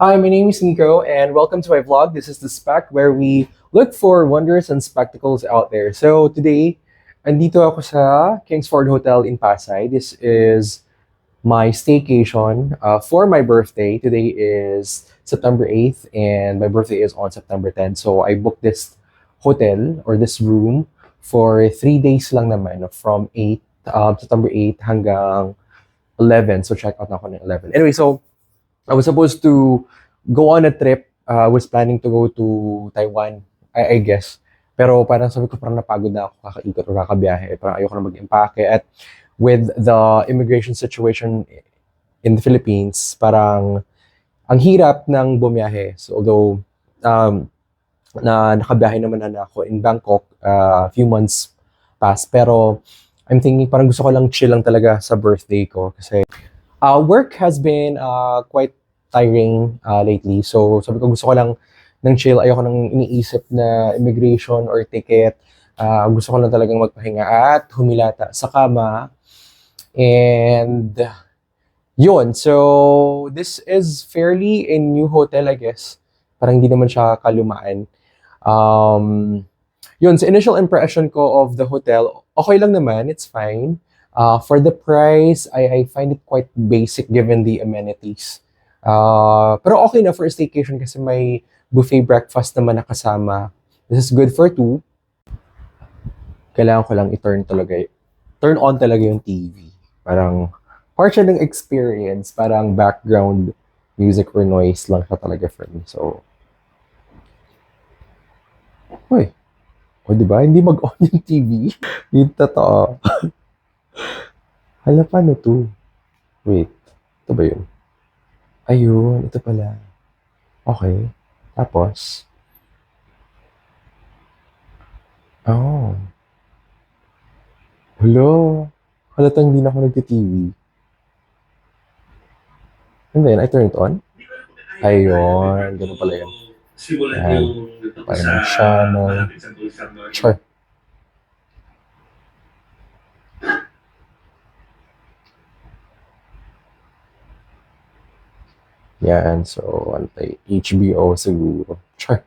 Hi, my name is Nico, and welcome to my vlog. This is the Spec, where we look for wonders and spectacles out there. So today, andito ako sa Kingsford Hotel in Pasay. This is my staycation for my birthday. Today is September 8th, and my birthday is on September 10th. So I booked this hotel or this room for 3 days lang naman, from September 8 hanggang 11. So check out na ako ng 11. Anyway, so I was supposed to go on a trip. I was planning to go to Taiwan, I guess. Pero parang sabi ko, parang napagod na ako kakaikot o kakabiyahe. Parang ayoko na mag-impake. At with the immigration situation in the Philippines, parang ang hirap ng bumiyahe. So although nakabiyahe naman na ako in Bangkok a few months past. Pero I'm thinking parang gusto ko lang chill lang talaga sa birthday ko. Kasi work has been quite tiring lately. So sabi ko gusto ko lang ng chill. Ayoko nang iniisip na immigration or ticket. Gusto ko lang talagang magpahinga at humilata sa kama. And yun. So this is fairly a new hotel, I guess. Parang hindi naman siya kalumaan. Yun, sa initial impression ko of the hotel, okay lang naman. It's fine. For the price, I find it quite basic given the amenities. Pero okay na for a staycation kasi may buffet breakfast naman nakasama. This is good for two. Kailangan ko lang turn on talaga yung TV. Parang part siya ng experience. Parang background music or noise lang siya talaga for me. So, uy. O, diba? Hindi mag-on yung TV. Yung totoo. Hala, paano to? Wait. Ito ba yun? Ayun, ito pala. Okay. Tapos, oh. Hello. Halatang hindi na ako nagti-TV. And then, I turn it on. Ayun, ganun pala yun. Ayan. Parang channel. Sure. Yan, so, HBO siguro. Sure.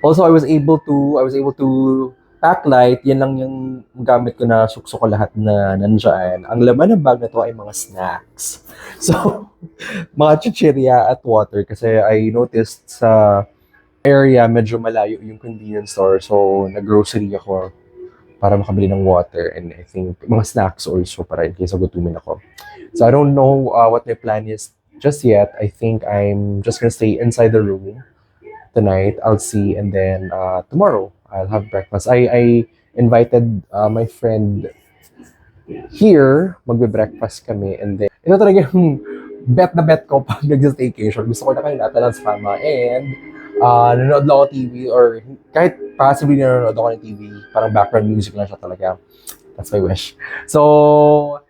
Also, I was able to pack light. Yan lang yung gamit ko na sukso ko lahat na nandyan. Ang laman ng bag na to ay mga snacks. So, mga chichirya at water kasi I noticed sa area medyo malayo yung convenience store. So, nag-grocery ako para makabili ng water and I think mga snacks also para in case gutumin ako. So, I don't know what my plan is just yet. I think I'm just gonna stay inside the room tonight. I'll see, and then tomorrow I'll have breakfast. I invited my friend here. Magbe-breakfast kami, and then ito talaga yung bet na bet ko pag nag-staycation. Gusto ko na kayo lahat lang sa kama, and nanonood lang ako TV or kahit possibly nanonood ako ng TV, parang background music lang siya talaga. That's my wish. So,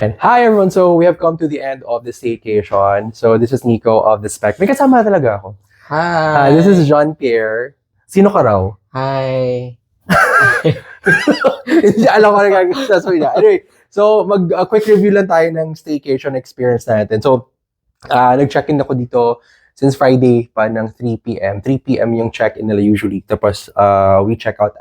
akin. Hi everyone! So we have come to the end of the staycation. So this is Nico of The Spec. May kasama talaga ako. Hi! This is Jean-Pierre. Sino ka raw? Hi! Hindi alam ko na sasabihin niya. Anyway, so quick review lang tayo ng staycation experience natin. So, nag-check-in ako dito since Friday pa ng 3 p.m. 3 p.m. yung check-in nila usually. Tapos, we check out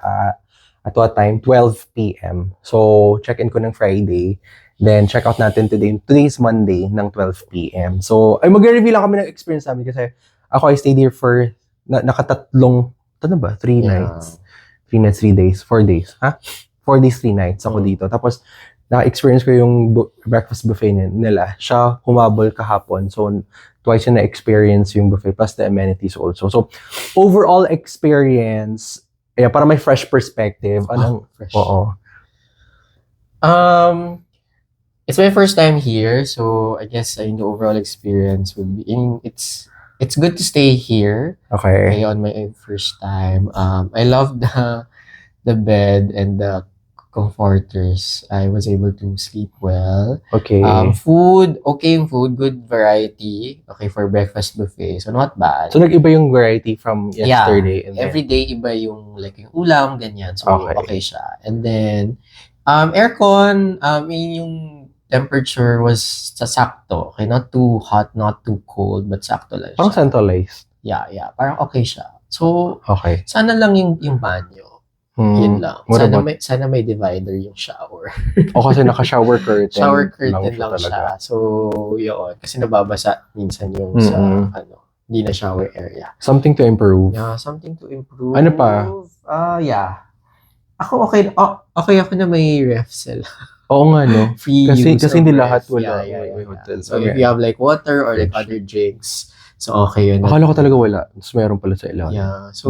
at what time? 12 p.m. So, check-in ko ng Friday. Then, check out natin today. Today's Monday ng 12 p.m. So, mag-review lang kami ng experience namin kasi ako I stayed here for nakatatlong, ano ba? 3 nights. 3 nights, 3 days. 4 days. Ha? 4 days, 3 nights ako dito. Tapos, na-experience ko yung breakfast buffet nila. Siya humabol kahapon. So, twice yung na-experience yung buffet plus the amenities also. So, overall experience, para may fresh perspective. Fresh. Oo. It's my first time here, so I guess the overall experience would be it's good to stay here. Okay. On my first time. I love the bed and the comforters. I was able to sleep well. Okay. Food, okay yung food, good variety. Okay for breakfast buffet, so not bad. So, nag-iba yung variety from yesterday. And Every day iba yung yung ulam, ganyan. So, Okay. okay siya. And then, aircon, yung temperature was sakto. Okay, not too hot, not too cold, but sakto lang Parang siya. centralized. Yeah. Parang okay siya. So, Okay. sana lang yung banyo. Yun lang. What about- Sana may divider yung shower. O kasi naka-shower curtain. Shower curtain lang talaga. siya. So, yun. Kasi nababasa minsan yung sa, hindi na shower area. Something to improve. Yeah, something to improve. Ano pa? Yeah. Ako okay ako na may ref sila. Oo nga, no? Free Kasi use hindi of lahat ref. wala. Yeah. May hotel. So, if you have like water or like other drinks, so okay yun. Akala ko talaga wala. Tapos meron pala sa ilalim. Yeah. So,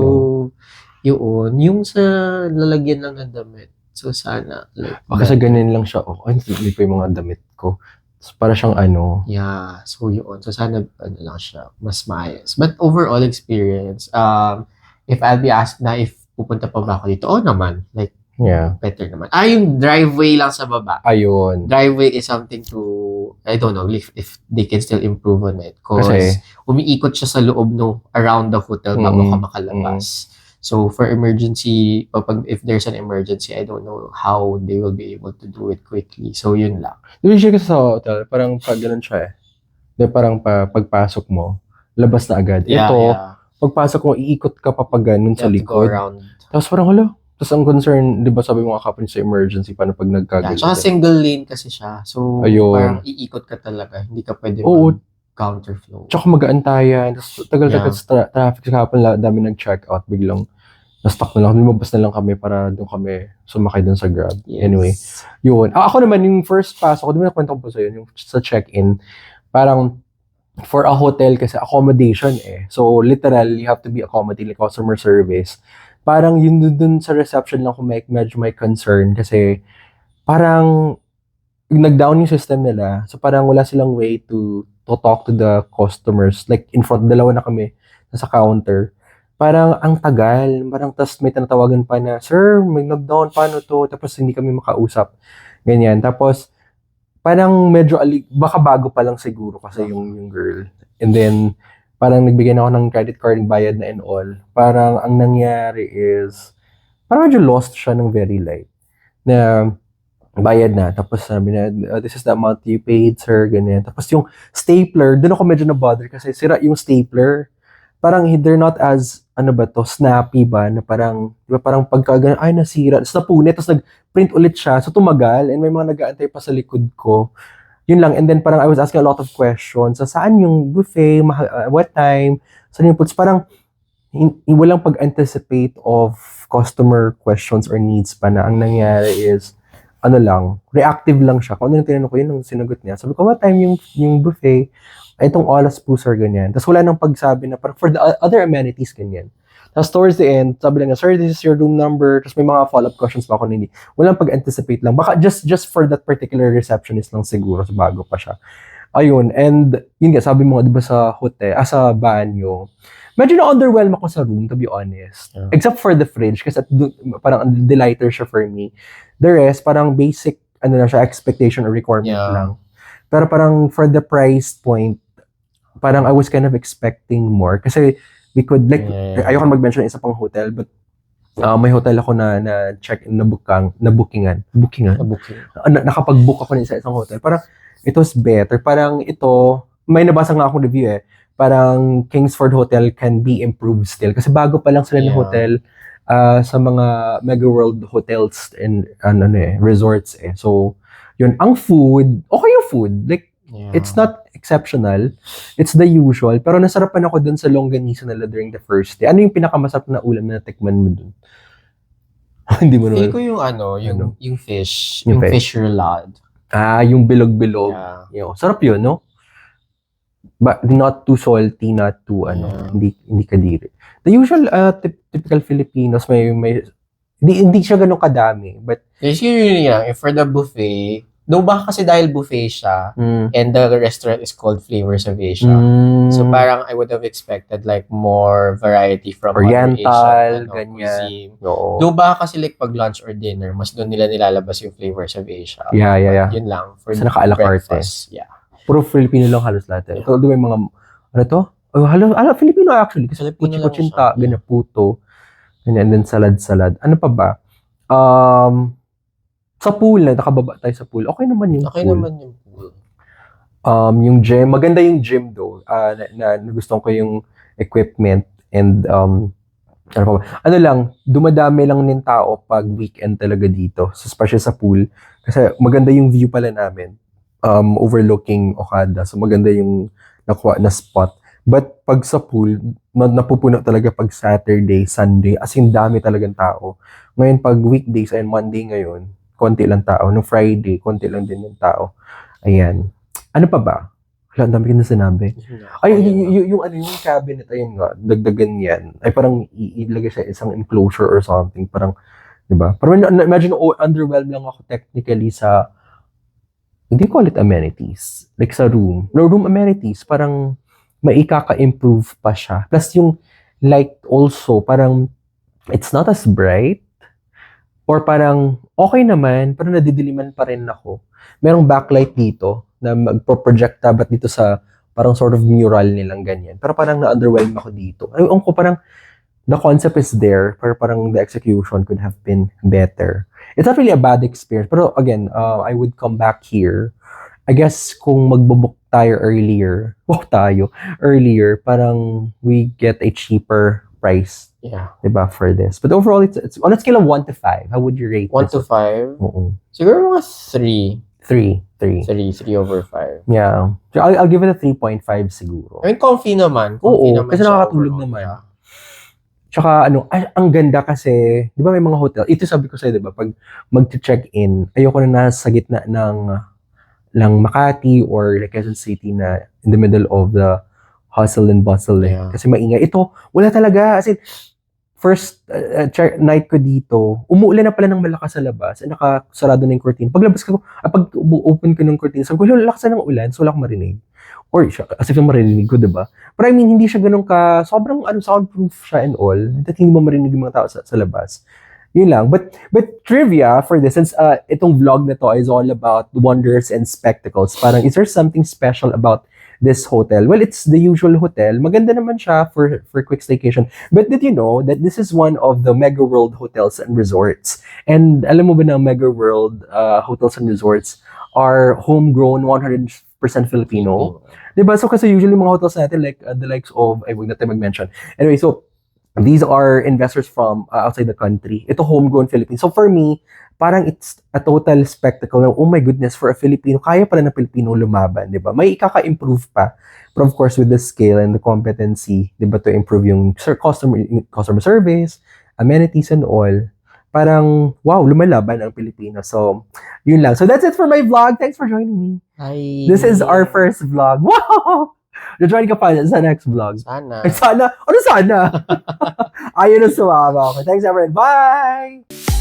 yun. Yung sa lalagyan lang ng damit. So, sana. Like, Kasi ganyan lang siya. Oh, hindi pa yung mga damit ko. So, para siyang ano. Yeah. So, yun. So, sana lang siya. Mas maayos. But overall experience, if I'll be asked na if pupunta pa ba ako dito, naman. Like, Yeah. better naman. Yung driveway lang sa baba. Ayun. Driveway is something to, I don't know if they can still improve on it. Because umiikot siya sa loob around the hotel bago ka makalabas. So, for emergency, if there's an emergency, I don't know how they will be able to do it quickly. So, yun lang. Usually kasi sa hotel, parang pag ganun siya eh. Parang pagpasok mo, labas na agad. Ito, pagpasok mo, iikot ka pa pag ganun sa You have to go likod. around. Tapos parang, Tapos ang concern, di ba sabi mo nga kapag sa emergency, paano pag nagkagano? Tsaka single lane kasi siya. So, Ayun. parang iikot ka talaga. Hindi ka pwede counterflow. Tsaka magaan-tayan. Tapos tagal-tagal sa traffic sa hapon, dami nag-check-out. Biglang na-stuck na lang. Lumabas na lang kami para doon kami sumakay doon sa Grab. Yes. Anyway, yun. Ako naman, yung first pasok ko, di ba nakwento ko po sa'yo, yung sa check-in, parang for a hotel kasi accommodation eh. So, literal, you have to be accommodating like customer service. Parang yun dun sa reception lang ko medyo may concern kasi parang nag-down yung system nila. So parang wala silang way to talk to the customers. Like in front, dalawa na kami nasa counter. Parang ang tagal. Parang tas may tinatawagan pa na, sir, may nag-down, paano to? Tapos hindi kami makausap. Ganyan. Tapos parang medyo, baka bago pa lang siguro kasi yung girl. And then, parang nagbigay na ako ng credit card, bayad na and all. Parang ang nangyari is, parang medyo lost siya ng very light. Na bayad na. Tapos sabi na, this is the amount you paid, sir, ganyan. Tapos yung stapler, doon ako medyo na-bother kasi sira yung stapler. Parang they're not as, snappy ba? Na parang, di ba parang pagka, nasira. Tapos napunit, tapos nag-print ulit siya. So tumagal, and may mga nag-aantay pa sa likod ko. Yun lang. And then parang I was asking a lot of questions. Saan yung buffet? What time? Saan yung puts? Parang walang pag-anticipate of customer questions or needs pa na ang nangyari is reactive lang siya. Kung ano yung tinanong ko, yun ang sinagot niya. Sabi ko, what time yung buffet? Itong oras po, sir, ganyan. Tapos wala nang pagsabi na parang for the other amenities, ganyan. Tapos towards the end, sabi lang, sir, this is your room number. Tapos may mga follow-up questions pa ako na hindi. Walang pag-anticipate lang. Baka just for that particular receptionist lang siguro, so bago pa siya. Ayun, and yun nga, sabi mo nga, di ba sa hotel, sa banyo, medyo na-underwhelm ako sa room, to be honest. Yeah. Except for the fridge, kasi parang the lighter siya for me. The rest, parang basic ano na siya, expectation or requirement Yeah. lang. Pero parang for the price point, parang I was kind of expecting more. Kasi we could, like, Yeah. ayoko mag-mention ng isa pang hotel, but may hotel ako na check-in, bookingan. Booking. Nakapag-book ako ng isang hotel. Parang, it was better. Parang ito, may nabasa nga akong review parang Kingsford Hotel can be improved still. Kasi bago pa lang sila ng Yeah. hotel sa mga Mega World hotels and resorts So, yun. Ang food, okay yung food. Like, Yeah. it's not exceptional. It's the usual. Pero nasarapan ako dun sa longganisa nila during the first day. Ano yung pinakamasarap na ulam na natikman mo dun? Hindi mo Feel naman. ko yung Ano? yung fish. Yung Yung fish. fish roulade. Yung bilog-bilog. Yeah. Yung, sarap yun, no? But not too salty, not too, Yeah. hindi kadiri. The usual, typical Filipinos, hindi siya ganun kadami. But, Basically, yun lang. For the buffet, though baka kasi dahil buffet siya, and the restaurant is called Flavors of Asia. So parang I would have expected like more variety from Oriental, other Asian ganyan. cuisine. Oo. Though baka kasi like pag lunch or dinner, mas doon nila nilalabas yung Flavors of Asia. Yeah. Yun lang. For Sa naka-a la carte. breakfast. Yeah. Puro Filipino lang halos lahat. Yeah. Although may mga, ano to? Filipino actually. Kasi Filipino lang puchi-puchinta, siya. ganyan, puto. Ganyan, and then salad-salad. Ano pa ba? Sa pool, nakababa tayo sa pool. Okay naman yung Okay pool. naman yung pool. Yung gym, maganda yung gym though. Na gusto ko yung equipment and ano pa ba? Ano lang, dumadami lang din tao pag weekend talaga dito. So, especially sa pool. Kasi maganda yung view pala namin. Overlooking Okada. So maganda yung nakuha na spot. But pag sa pool, napupuno talaga pag Saturday, Sunday. As in, dami talagang tao. Ngayon, pag weekdays, and Monday ngayon, konti lang tao. No Friday, konti lang din yung tao. Ayan. Ano pa ba? Wala, ang dami ko na sinabi. Ay, yung cabinet, ayun nga, dagdagan yan. Ay, parang ilagay siya isang enclosure or something. Parang, di ba? Parang, imagine, underwhelmed lang ako technically sa, hindi call it amenities. Like sa room. No, room amenities, parang, maikaka-improve pa siya. Plus yung light also, parang, it's not as bright. Or parang, okay naman, pero nadidiliman pa rin ako. Merong backlight dito, na magpo-project tabat dito sa parang sort of mural nilang ganyan. Pero parang na-underwhelm ako dito. Ayun ko, parang the concept is there, pero parang the execution could have been better. It's not really a bad experience. Pero again, I would come back here. I guess kung magbo-book tayo earlier, parang we get a cheaper price. Yeah. Diba, for this. But overall, it's on a scale of 1 to 5. How would you rate 1 this? to 5? Oo. Siguro mga 3. 3 over 5. Yeah. So I'll give it a 3.5 siguro. I mean, comfy naman. Oo, kasi siya nakakatulog overall. naman. Yeah. Tsaka ang ganda kasi, di ba may mga hotel, ito sabi ko sa'yo, di ba, pag mag-check-in, ayoko na nasa gitna ng Makati or like Quezon City na in the middle of the hustle and bustle Yeah. Kasi maingay. Ito, wala talaga. As in, first night ko dito, umuulan na pala ng malakas sa labas, nakasarado na yung curtain. Paglabas ko, pag open ko ng curtain, sabi ko, lakas na ng ulan, so wala akong marinig. Or, as if yung marinig ko, diba? Pero I mean, hindi siya ganun sobrang soundproof siya and all, that hindi mo marinig yung mga tao sa labas. Yun lang. But trivia for this, since itong vlog na to is all about wonders and spectacles, parang is there something special about this hotel? Well, it's the usual hotel. Maganda naman siya for quick staycation. But did you know that this is one of the Mega World hotels and resorts? And alam mo ba na Mega World hotels and resorts are homegrown 100% Filipino? Diba? So kasi usually mga hotels natin like the likes of, ay wag natin mag-mention. Anyway, so these are investors from outside the country. Ito homegrown Philippines. So for me, parang it's a total spectacle na, oh my goodness, for a Filipino, kaya pala na Filipino lumaban, di ba? May ikaka-improve pa. But of course, with the scale and the competency, di ba, to improve yung customer service, amenities and all, parang, wow, lumalaban ang Pilipino. So, yun lang. So that's it for my vlog. Thanks for joining me. Hi. This is our first vlog. Wow! Na-join ka pa sa next vlog. Sana. Ay, sana? Ano sana? Ayun na sumama ako. Thanks everyone. Bye!